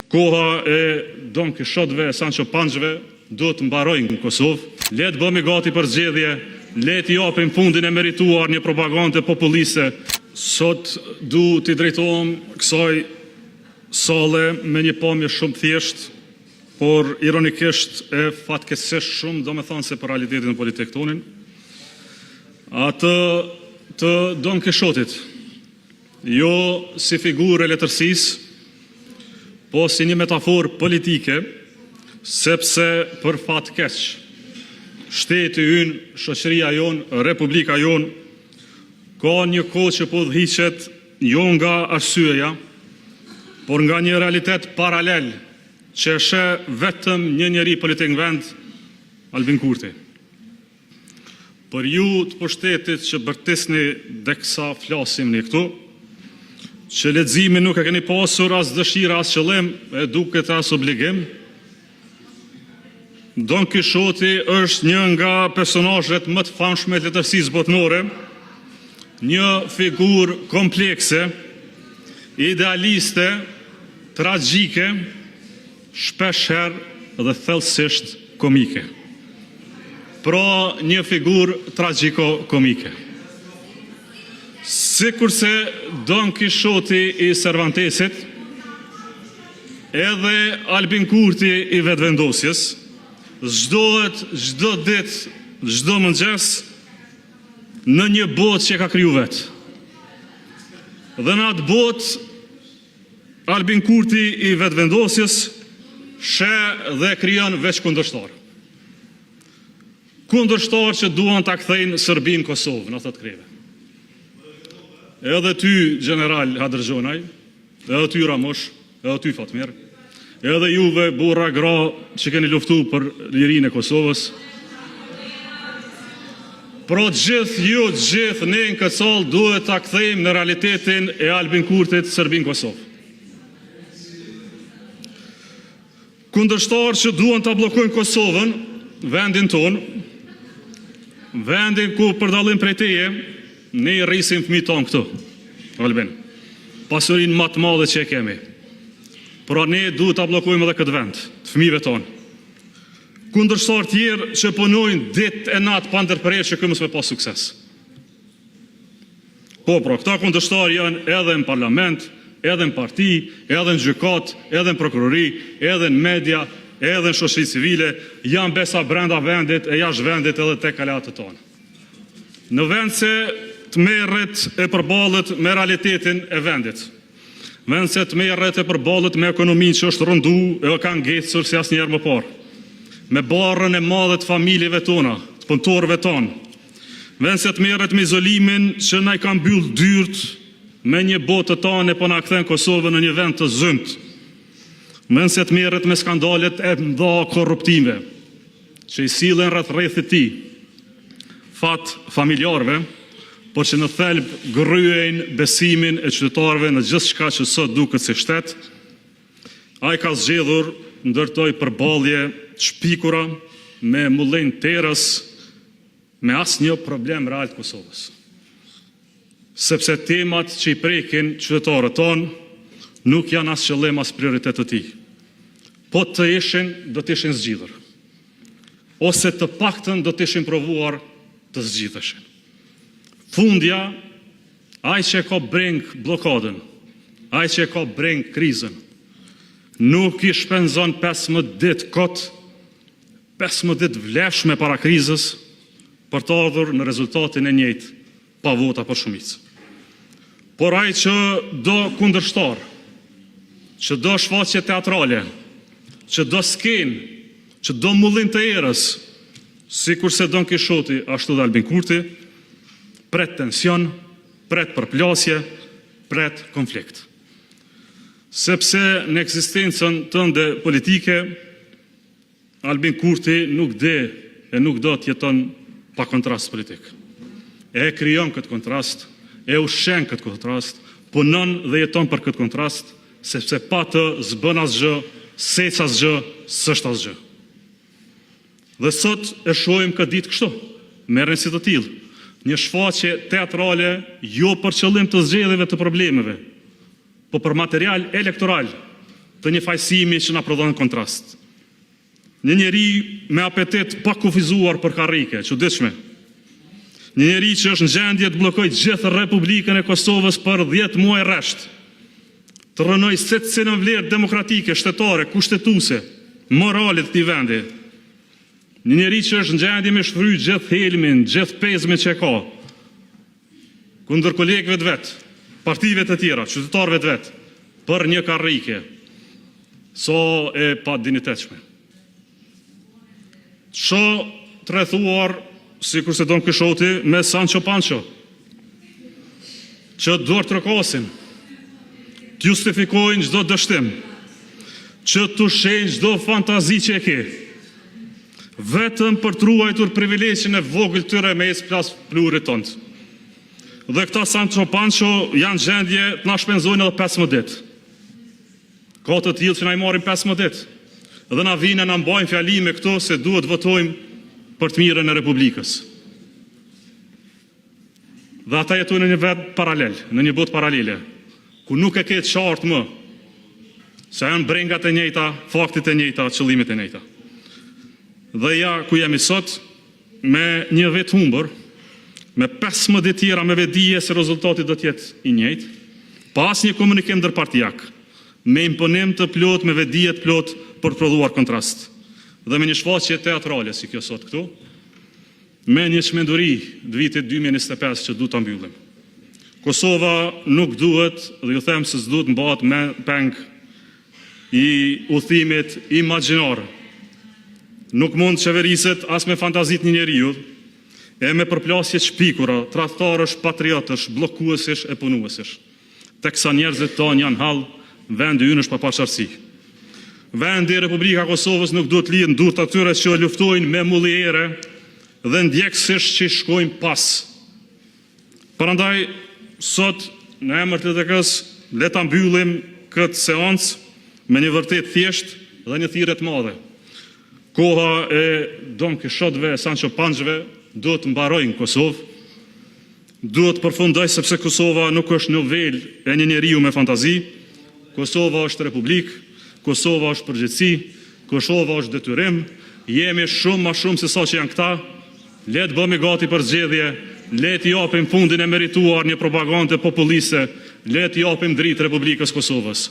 Koha e Don Kishotëve e Sancho Pançëve duhet të mbarojnë në Kosovë. Le të bëhemi gati për zgjedhje, le të japim fundin e merituar një propagande populiste. Sot du t'i drejtohem kësaj salle me një pamje shumë thjesht, por ironikisht e fatkeqësisht shumë, do me thonë se për realitetin politik tonin. Atë të Don Kishotit, jo si figurë e letërsisë, po si një metaforë politike, sepse për fat keq, shteti ynë, shoqëria jonë, republika jonë, ka një kohë që po dhhiqet jo nga arsyeja, por nga një realitet paralel që sheh vetëm një njeri politik në vend, Albin Kurti. Për ju të pushtetit që bërtisni deksa flasim një këtu, që leximin nuk e keni pasur as dëshira as qëllim, e duket as obligim. Don Kishoti është një nga personazhet më të famshme të letërsisë botërore, një figurë komplekse, idealiste, tragjike, shpeshherë dhe thellësisht komike. Pra një figurë tragjiko-komike. Sikurse Don Kishoti i Cervantesit, edhe Albin Kurti i Vetvendosjes, zhdohet çdo ditë, çdo mëngjes në një botë që ka kriju vetë. Dhe në atë botë, Albin Kurti i Vetvendosjes sheh dhe krijon veç kundërshtar. Kundërshtar që duan ta kthejnë Serbinë Kosovë, në thotë kreve. Edhe ty, general Hadrxhonaj, edhe ty Ramosh, edhe ty Fatmir, edhe juve burra gra që keni luftu për lirinë e Kosovës. Pro gjithë ju, gjithë ne në këtë sallë duhet ta kthejmë në realitetin e Albin Kurtit Serbinë Kosovë. Kundërshtar që duan ta bllokojnë Kosovën, vendin ton, vendin ku për dallim prej teje ne i rrisim fëmijët tonë këtu, Albin. Pasurinë më të madhe që e kemi. Pra ne duhet ta bllokojmë edhe këtë vend, të fëmijëve tonë. Kundërshtar tjerë që punojnë ditë e natë pa ndërprerje që këtu mos me pas sukses. Po, pra, këta kundërshtar janë edhe në parlament, edhe në parti, edhe në gjykat, edhe në prokurori, edhe në media, edhe në shoqëri civile, janë besa brenda vendit e jashtë vendit edhe tek aleatët tonë. Në vend se të merret e përballet me realitetin e vendit, në vend se të merret e përballet me ekonominë që është rëndu e ka ngecur si asnjëherë më parë, me barrën e madhe të familjeve tona, të punëtorëve tonë, në vend se të merret me izolimin që na i ka mbyll dyrt me një botë të tonë po na kthen Kosovën në një vend të zymt, në vend se të merret me skandalet e mëdha korruptive që i sillen rreth rrethit të tij, fat familjarëve, por që në thelb gryejnë besimin e qytetarëve në gjithçka që sot duket si shtet. Ai ka zgjedhur ndërtoj përballje të shpikura me mullin terës, me asnjë problem real të Kosovës. Sepse temat që i prekin qytetarët tonë nuk janë as qëllim as prioritet të tij. Po të ishin, do të ishin zgjidhur. Ose të paktën do të ishin provuar të zgjidheshin. Fundja, ai që ka breng blokadën, ai që ka breng krizën, nuk i shpenzon 15 ditë kot, 15 ditë vlefshme para krizës, për të ardhur në rezultatin e njëjtë, pa vota për shumicë. Por ai që do kundërshtar, që do shfaqje teatrale, që do skenë, që do mullin të erës, sikurse Don Kishoti, ashtu dhe Albin Kurti, pret tension, pret përplasje, pret konflikt. Sepse në ekzistencën tënde politike, Albin Kurti nuk dhe e nuk do të jeton pa kontrast politik. E krijon këtë kontrast, e ushqen këtë kontrast, punon dhe jeton për këtë kontrast, sepse pa të zbën asgjë, sec asgjë, s'është asgjë. Dhe sot e shohim këtë ditë kështu, merren si të tillë, një shfaqje teatrale jo për qëllim të zgjedhjeve të problemeve, po për material elektoral, të një fajsimi që na prodhon kontrast. Një njeri me apetit pa kufizuar për karrike, çuditshme. Një njeri që është në gjendje të bllokojë gjithë Republikën e Kosovës për 10 muaj rresht, të rënoj secilën vlerë demokratike, shtetare, kushtetuese, morale të këtij vendi. Një njeri që është në gjendje me shfrytë gjithë helmin, gjithë pezmin që ka, kundër kolegëve të vet, partive të tjera, qytetarëve të vet, për një karrike, so e pa dinitetshme. Sho të rrethuar, si kurse Don Kishoti, me Sancho Pancho, që duart trokosin, të justifikojnë çdo dështim, që të shenjë çdo fantazi që e ke, vetëm për të ruajtur privilegjin e vogël tyre me plas plurit tonë. Dhe këta Sancho Pancho janë gjendje të na shpenzojnë edhe 15 ditë. Ka të tillë që na i marrin 15 ditë. Dhe na vinë na mbajnë fjalime këto se duhet votojmë për të mirën e Republikës. Dhe ata jetojnë në një vend paralel, në një botë paralele, ku nuk e ketë qartë më se janë brengat e njëjta, faktit e njëjta, qëllimet e njëjta. Dhe ja ku jemi sot, me një vetë humbur, me 15 ditë tjera me vedije se rezultati do të jetë i njëjtë, pa asnjë komunikim ndërpartijak, me imponim të plot, me vedije të plot për të prodhuar kontrast. Dhe me një shfaqje teatrale si kjo sot këtu, me një çmenduri të vitit 2025 që du të mbyllim. Kosova nuk duhet, dhe ju them se s'duhet mbahet me peng i udhimit imagjinar. Nuk mund qeveriset as me fantazit një njeriu, e me përplasje shpikura, tradhtarësh, patriotësh, bllokuesish e punuesish. Teksa njerëzit tonë janë hall, vendi ynë është pa paqartësi. Vendi i Republika e Kosovës nuk duhet lihet në durr të atyre që luftojnë me mulliere dhe ndjekësish që shkojnë pas. Prandaj sot në emër të TK-s le ta mbyllim këtë seancë me një vërtet thjesht dhe një thirrje të madhe. Koha e Don Kishotëve, Sancho Panchove duhet të mbarojë në Kosovë. Duhet të përfundoj sepse Kosova nuk është novel e një njeriu me fantazi. Kosova është republik, Kosova është përgjegjësi, Kosova është detyrim. Jemi shumë më shumë se sa që janë këta. Le të bëhemi gati për zgjedhje, le të japim fundin e merituar një propagande populiste, le të japim dritë Republikës Kosovës.